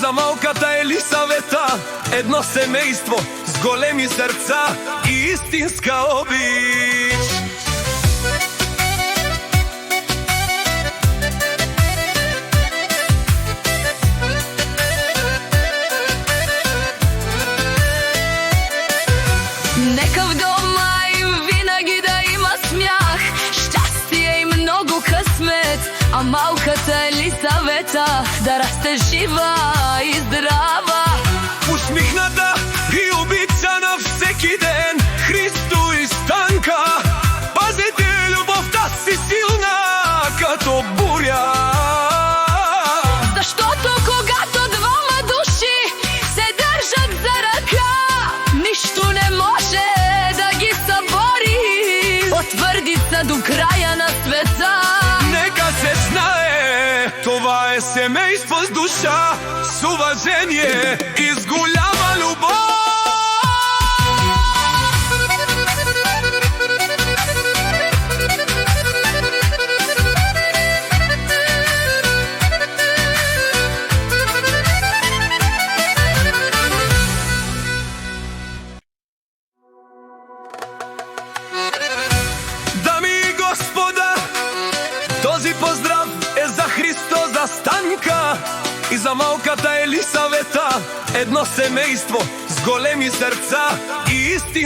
за малката Елисавета, едно семејство с големи срца и истинска обич. Нека в дома им винаги да има смях, щастие и многу късмет, а малката Елисавета да расте жива и здрава. Усмихната и обичана всеки ден, Христо и Станка, пазете љубовта си силна като буря. Заштото когато двама души се држат за рака, ништо не може да ги събори, потврдица до краја на света. Нека се знае, това е семејство с душа, с уважение и с голяма любов. Дами и господа, този поздрав е за Христо, за Станка и за малката Елисавета, едно семејство с големи срца и истинска